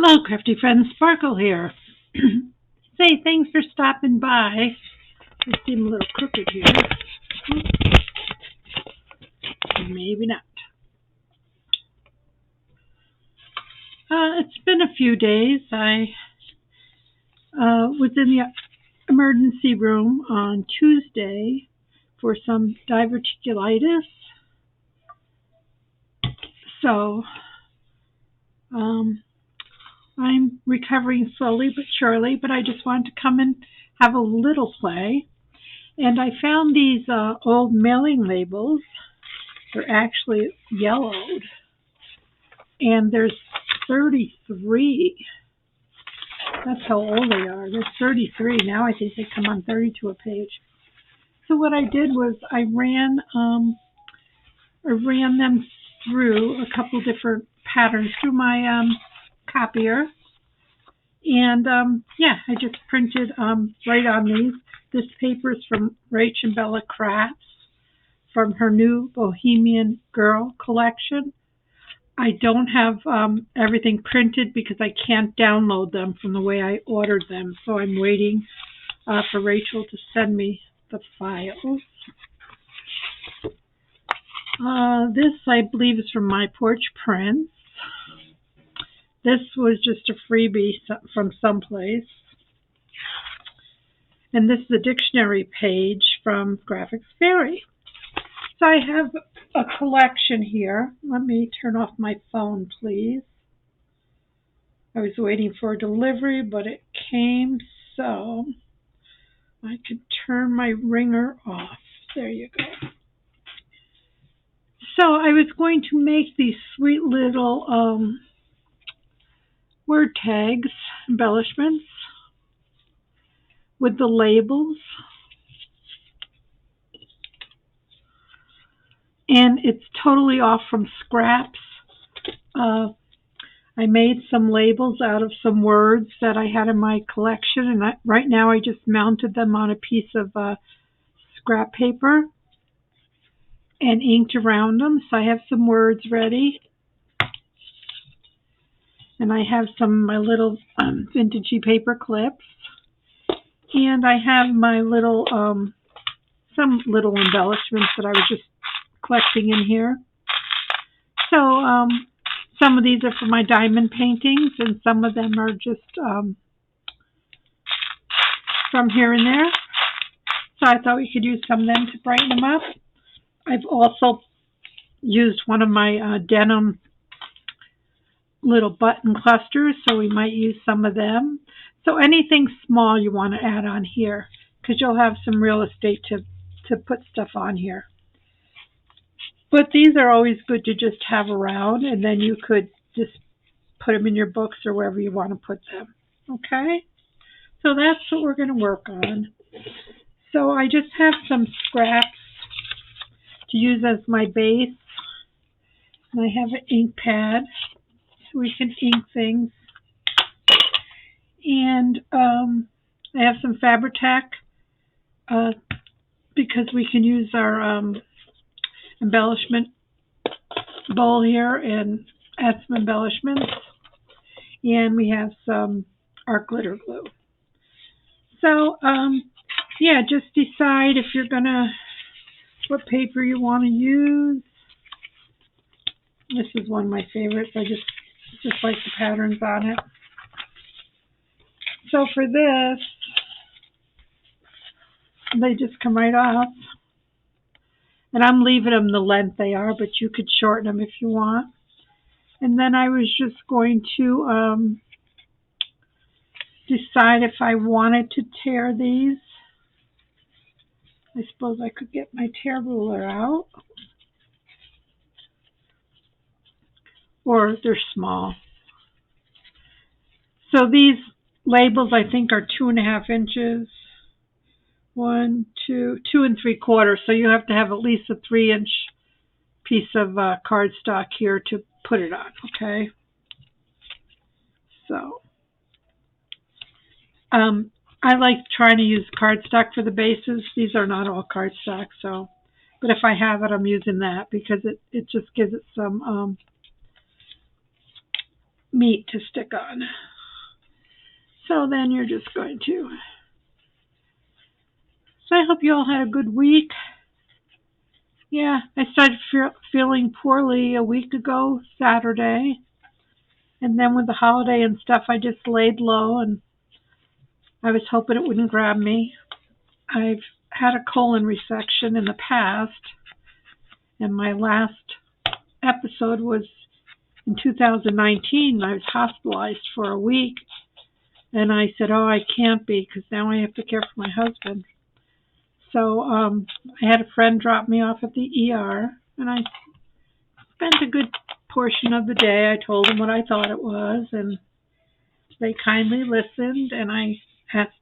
Hello, Crafty Friends. Sparkle here. Say, thanks for stopping by. They seem a little crooked here. Maybe not. It's been a few days. I was in the emergency room on Tuesday for some diverticulitis. So, I'm recovering slowly but surely, but I just wanted to come and have a little play. And I found these old mailing labels. They're actually yellowed. And there's 33. That's how old they are. There's 33. Now I think they come on 32 a page. So what I did was I ran them through a couple different patterns through my copier. And I just printed right on these. This paper is from Rachel Bella Crafts from her new Bohemian Girl collection. I don't have everything printed because I can't download them from the way I ordered them. So I'm waiting for Rachel to send me the files. This, I believe, is from My Porch Prints. This was just a freebie from someplace. And this is a dictionary page from Graphics Fairy. So I have a collection here. Let me turn off my phone, please. I was waiting for a delivery, but it came, so I could turn my ringer off. There you go. So I was going to make these sweet little word tags, embellishments, with the labels. And it's totally off from scraps. I made some labels out of some words that I had in my collection, and right now I just mounted them on a piece of scrap paper and inked around them. So I have some words ready. And I have some of my little vintagey paper clips. And I have my little, some little embellishments that I was just collecting in here. So some of these are for my diamond paintings, and some of them are just from here and there. So I thought we could use some of them to brighten them up. I've also used one of my denim little button clusters, so we might use some of them. So anything small you want to add on here, because you'll have some real estate to put stuff on here. But these are always good to just have around, and then you could just put them in your books or wherever you want to put them. Okay? So that's what we're going to work on. So I just have some scraps to use as my base. And I have an ink pad so we can ink things. And I have some Fabri-Tac because we can use our embellishment bowl here and add some embellishments. And we have some art glitter glue. So, just decide if you're what paper you want to use. This is one of my favorites. I just like the patterns on it. So for this, they just come right off. And I'm leaving them the length they are, but you could shorten them if you want. And then I was just going to decide if I wanted to tear these. I suppose I could get my tear ruler out. Or they're small. So these labels I think are 2.5 inches. 1, 2, 2 3/4. So you have to have at least a 3-inch piece of cardstock here to put it on, okay? So I like trying to use cardstock for the bases. These are not all cardstock, so, but if I have it, I'm using that because it just gives it some meat to stick on. So then you're just going to. So I hope you all had a good week. Yeah, I started feeling poorly a week ago, Saturday. And then with the holiday and stuff, I just laid low, and I was hoping it wouldn't grab me. I've had a colon resection in the past, and my last episode was in 2019. I was hospitalized for a week, and I said, oh, I can't be, because now I have to care for my husband. So I had a friend drop me off at the ER, and I spent a good portion of the day. I told them what I thought it was, and they kindly listened, and I asked,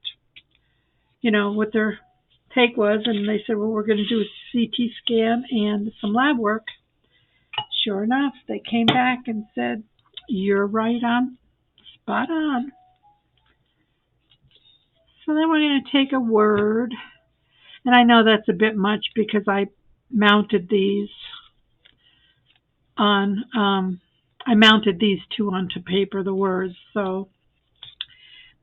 what their take was, and they said, well, we're going to do a CT scan and some lab work. Sure enough, they came back and said, you're right on, spot on. So then we're going to take a word, and I know that's a bit much because I mounted these on, I mounted these two onto paper, the words, so,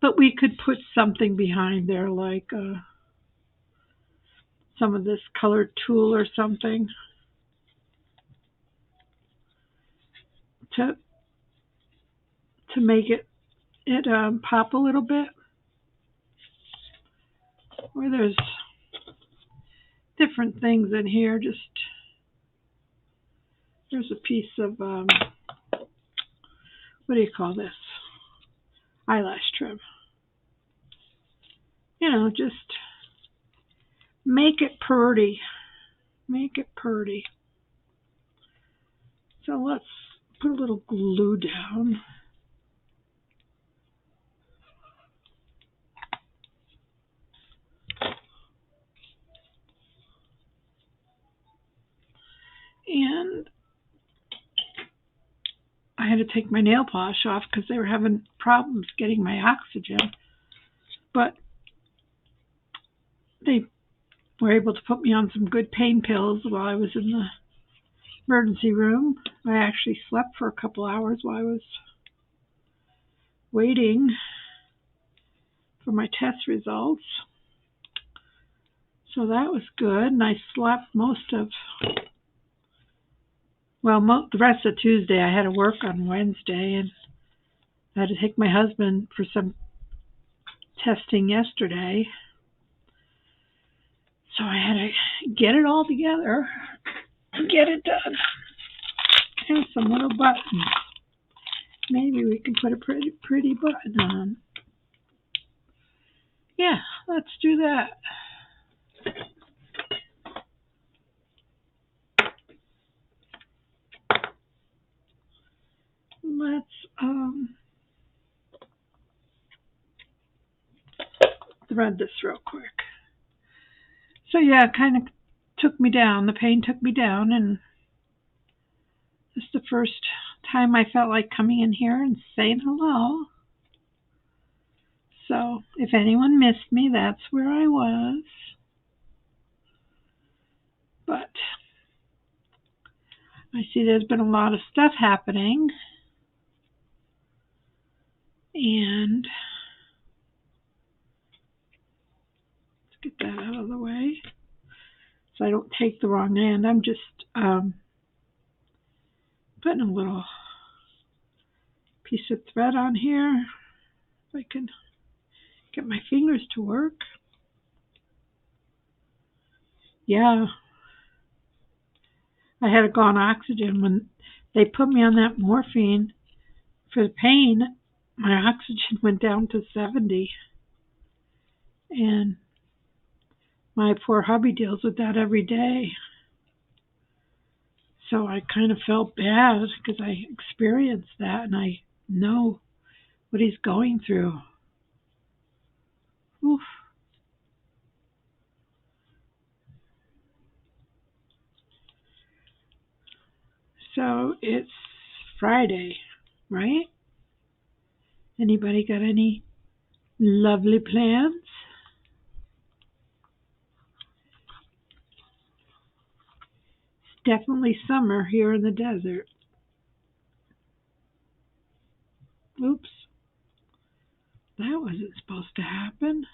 but we could put something behind there like some of this colored tulle or something to make it pop a little bit. Or there's different things in here. Just there's a piece of what do you call this? Eyelash trim. Just make it pretty. Make it pretty. So let's put a little glue down. And I had to take my nail polish off because they were having problems getting my oxygen. But they were able to put me on some good pain pills while I was in the emergency room. I actually slept for a couple hours while I was waiting for my test results. So that was good. And I slept the rest of Tuesday. I had to work on Wednesday, and I had to take my husband for some testing yesterday. So I had to get it all together and get it done. Here's some little buttons. Maybe we can put a pretty button on. Yeah, let's do that. Let's thread this real quick. So yeah, it kind of took me down. The pain took me down, and this is the first time I felt like coming in here and saying hello. So if anyone missed me, that's where I was. But I see there's been a lot of stuff happening, and let's get that out of the way so I don't take the wrong end. I'm just putting a little piece of thread on here if I can get my fingers to work. Yeah, I had to go on oxygen. When they put me on that morphine for the pain, my oxygen went down to 70. And my poor hubby deals with that every day. So I kind of felt bad because I experienced that, and I know what he's going through. Oof. So it's Friday, right? Anybody got any lovely plans? It's definitely summer here in the desert. Oops, that wasn't supposed to happen.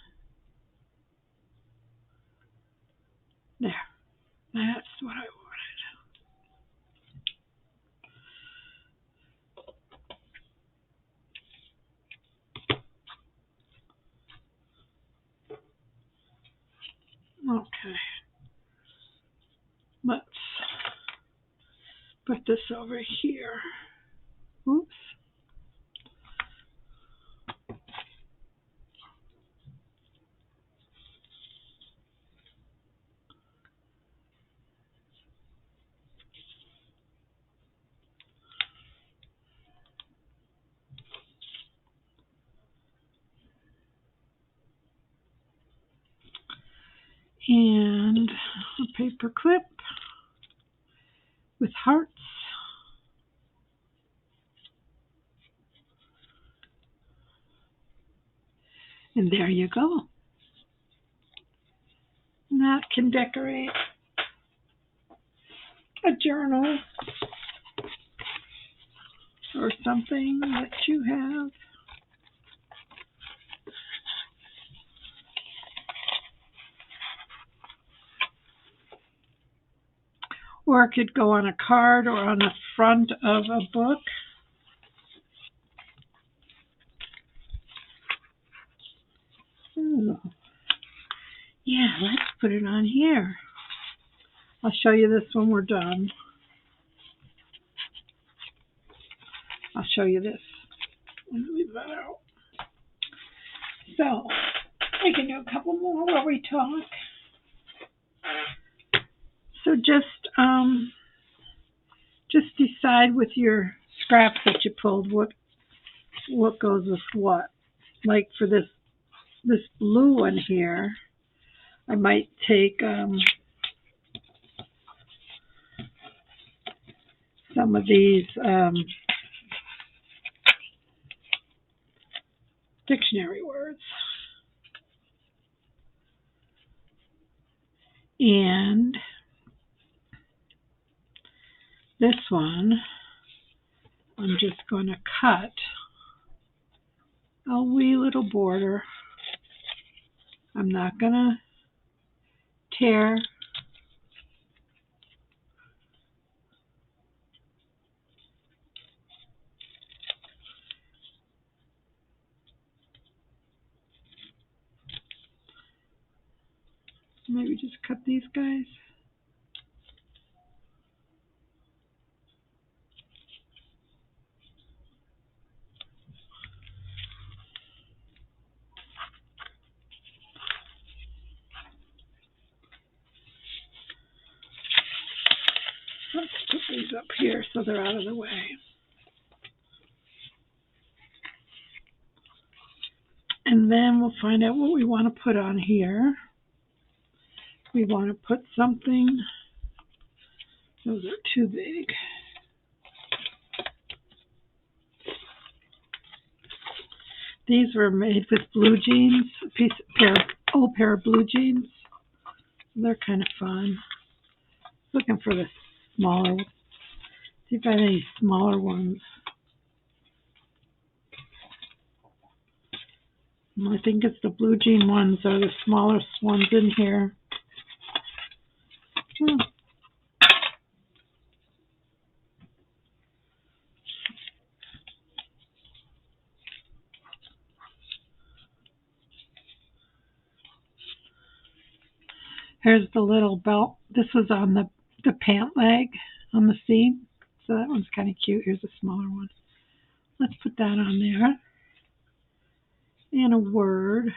There, that's what I wanted. Okay, let's put this over here. Oops. And a paper clip with hearts. And there you go. And that can decorate a journal or something that you have. Or it could go on a card or on the front of a book. Ooh. Yeah, let's put it on here. I'll show you this when we're done. I'll show you this. Let me leave that out. So, we can do a couple more while we talk. So just decide with your scraps that you pulled what goes with what. Like for this blue one here, I might take some of these dictionary words. And this one, I'm just going to cut a wee little border. I'm not going to tear. Maybe just cut these guys. Let's put these up here so they're out of the way. And then we'll find out what we want to put on here. We want to put something. Those are too big. These were made with blue jeans, old pair of blue jeans. They're kind of fun. Looking for the smaller. See if I have any smaller ones. I think it's the blue jean ones are the smallest ones in here. Here's the little belt. This was on the pant leg on the seam. So that one's kind of cute. Here's a smaller one. Let's put that on there. And a word.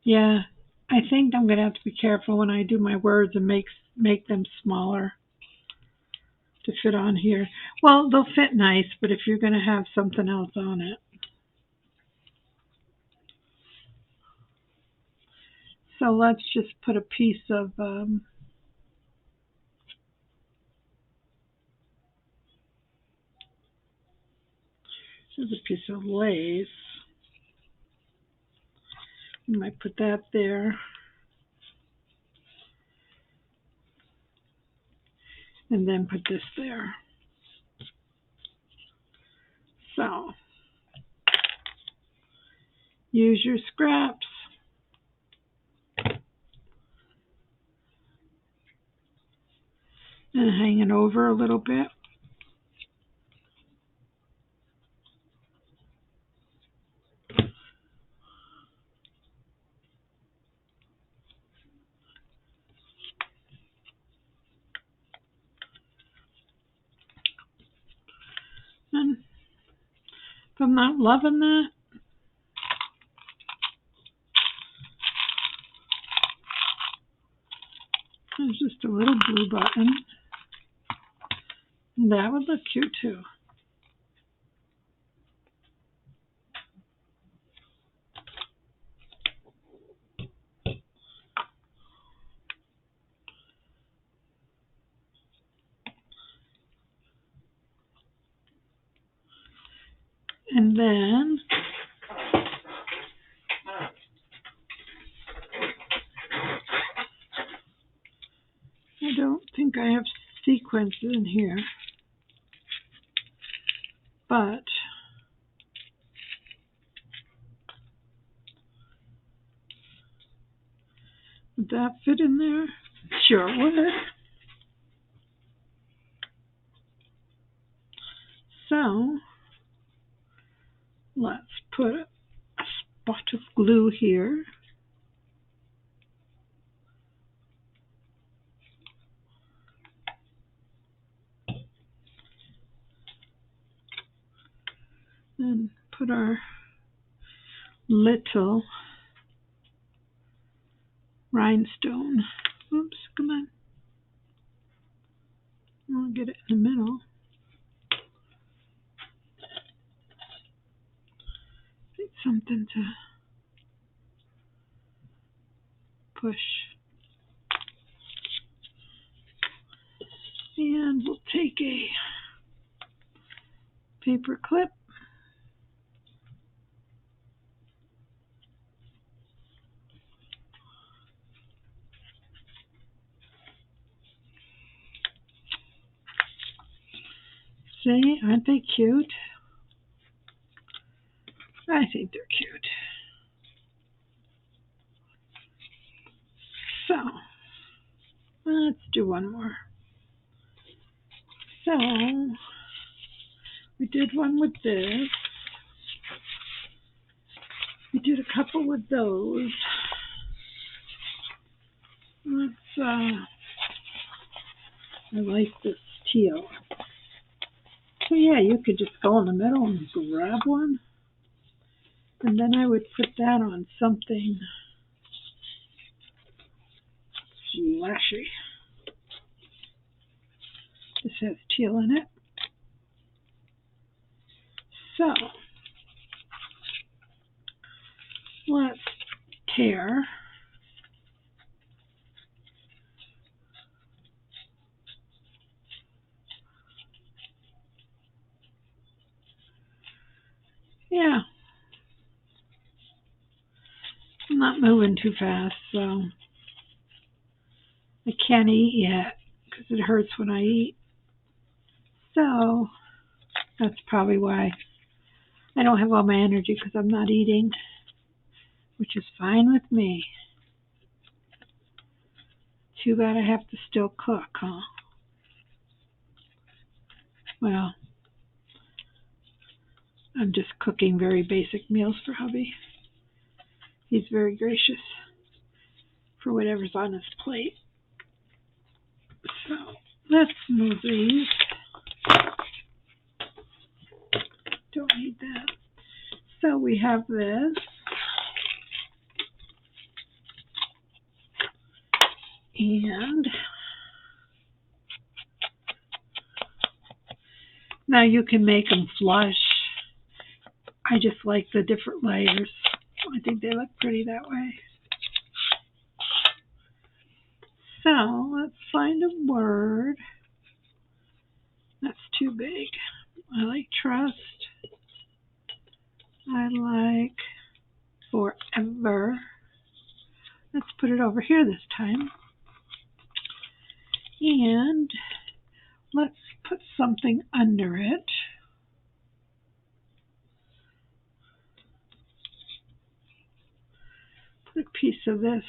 Yeah, I think I'm going to have to be careful when I do my words and make them smaller to fit on here. Well, they'll fit nice, but if you're going to have something else on it. So let's just put a piece of this is a piece of lace. I might put that there. And then put this there. So, use your scraps. And hang it over a little bit. And if I'm not loving that, there's just a little blue button. That would look cute too. And then I don't think I have sequins in here, but would that fit in there? Sure it would. So let's put a spot of glue here. And put our little rhinestone. Oops, come on. I'll get it in the middle. Need something to push. And we'll take a paper clip. See, aren't they cute? I think they're cute. So, let's do one more. So, we did one with this. We did a couple with those. Let's, I like this teal. So yeah, you could just go in the middle and grab one. And then I would put that on something flashy. This has teal in it. So, let's tear. Yeah. I'm not moving too fast, so I can't eat yet because it hurts when I eat. So that's probably why I don't have all my energy, because I'm not eating, which is fine with me. Too bad I have to still cook, huh? Well, I'm just cooking very basic meals for hubby. He's very gracious for whatever's on his plate. So let's move these. Don't need that. So we have this. And now you can make them flush. I just like the different layers. I think they look pretty that way. So let's find a word. That's too big. I like trust. I like forever. Let's put it over here this time. And let's put something under it. piece of this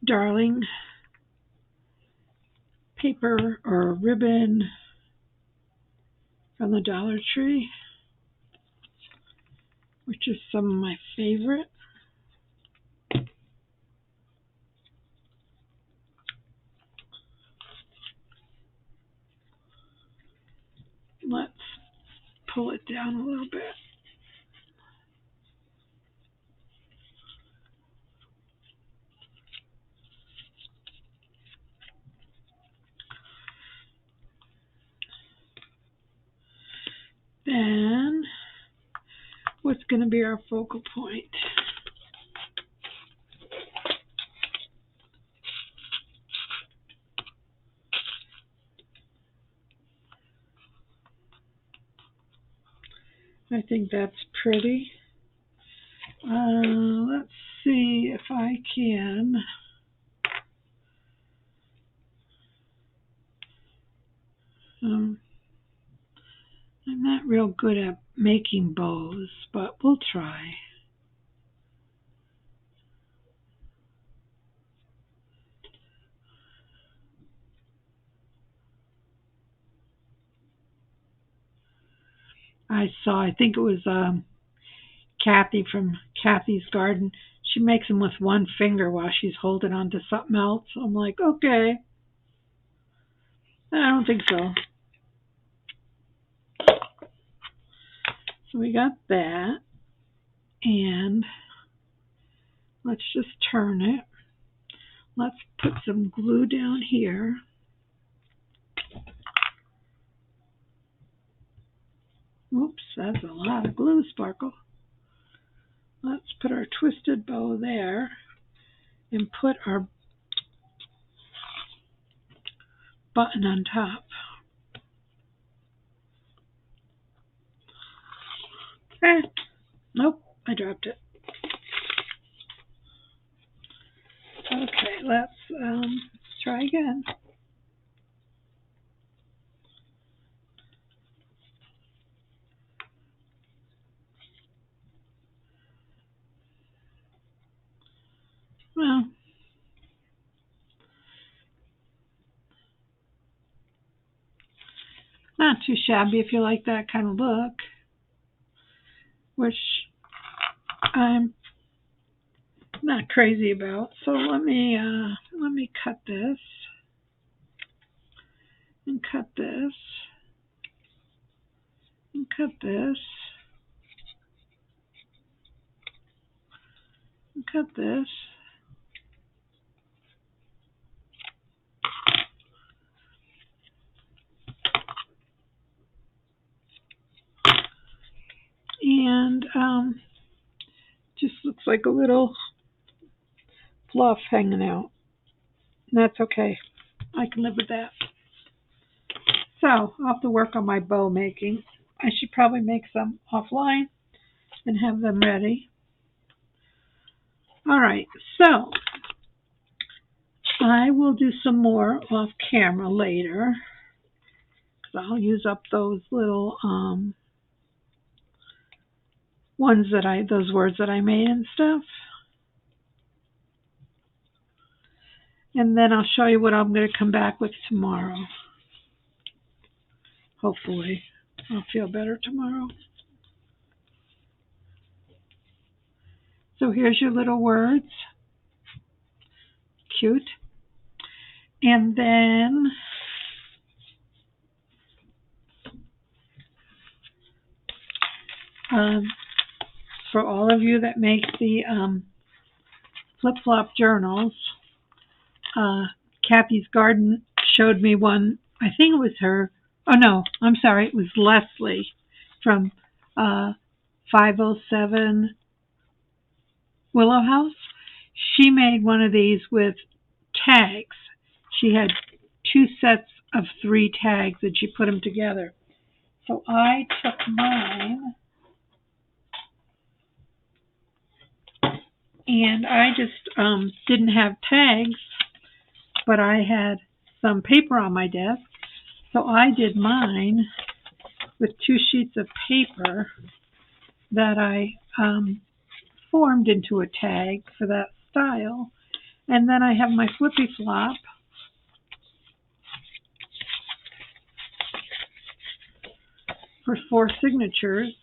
darling paper or ribbon from the Dollar Tree, which is some of my favorite. Let's pull it down a little bit. Then, what's going to be our focal point? I think that's pretty. Let's see if I can. I'm not real good at making bows, but we'll try. I think it was Kathy from Kathy's Garden. She makes them with one finger while she's holding on to something else. I'm like, okay. I don't think so. So we got that. And let's just turn it. Let's put some glue down here. Oops, that's a lot of glue, Sparkle. Let's put our twisted bow there and put our button on top. Nope, I dropped it. Okay, let's try again. Well, not too shabby if you like that kind of look, which I'm not crazy about. So let me cut this and cut this and cut this and cut this. And just looks like a little fluff hanging out. And that's okay. I can live with that. So I'll have to work on my bow making. I should probably make some offline and have them ready. All right, so I will do some more off camera later because I'll use up those little those words that I made and stuff. And then I'll show you what I'm going to come back with tomorrow. Hopefully, I'll feel better tomorrow. So here's your little words. Cute. And then for all of you that make the flip-flop journals, Kathy's Garden showed me one. I think it was her. Oh, no, I'm sorry. It was Leslie from 507 Willow House. She made one of these with tags. She had 2 sets of 3 tags and she put them together. So I took mine and I just didn't have tags, but I had some paper on my desk. So I did mine with 2 sheets of paper that I formed into a tag for that style. And then I have my flippy flop. For 4 signatures.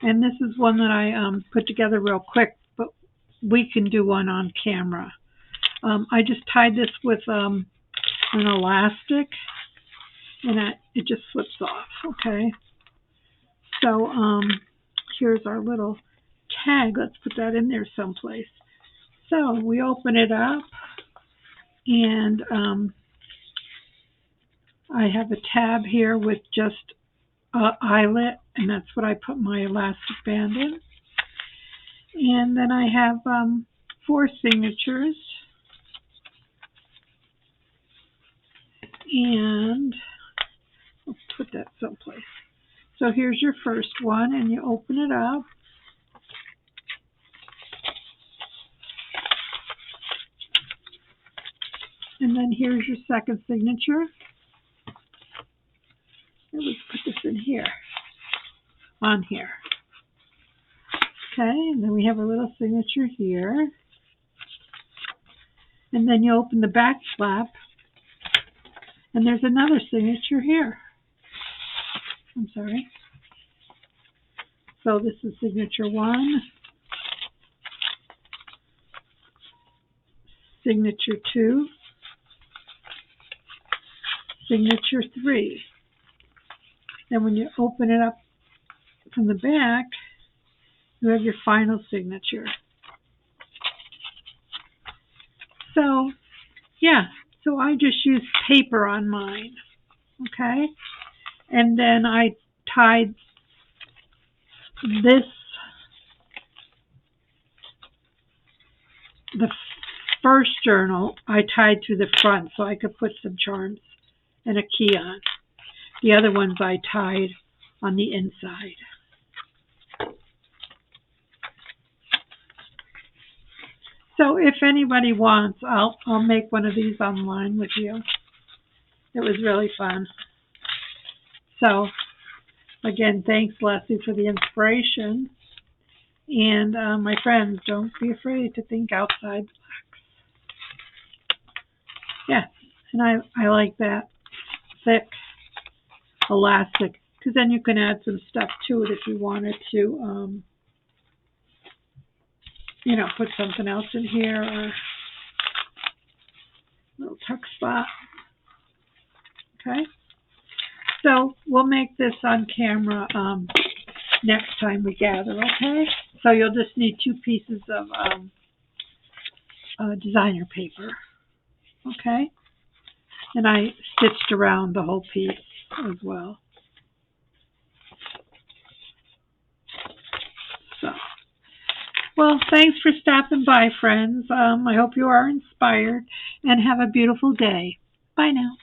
And this is one that I put together real quick, but we can do one on camera. I just tied this with an elastic, and it just slips off, okay? So here's our little tag. Let's put that in there someplace. So we open it up, and I have a tab here with just eyelet, and that's what I put my elastic band in. And then I have 4 signatures, and I'll put that someplace. So here's your first one, and you open it up. And then here's your second signature. And let's put this in here, on here. Okay, and then we have a little signature here. And then you open the back flap, and there's another signature here. I'm sorry. So this is signature 1, signature 2, signature 3. Then when you open it up from the back, you have your final signature. So, yeah, so I just used paper on mine, okay? And then I tied this, the first journal, I tied to the front so I could put some charms and a key on. The other ones I tied on the inside. So if anybody wants, I'll make one of these online with you. It was really fun. So, again, thanks, Leslie, for the inspiration. And my friends, don't be afraid to think outside the box. Yeah, and I like that thick elastic, because then you can add some stuff to it if you wanted to, you know, put something else in here, or a little tuck spot. Okay, so we'll make this on camera next time we gather, okay? So you'll just need 2 pieces of designer paper, okay? And I stitched around the whole piece as well. So, well, thanks for stopping by, friends. I hope you are inspired, and have a beautiful day. Bye now.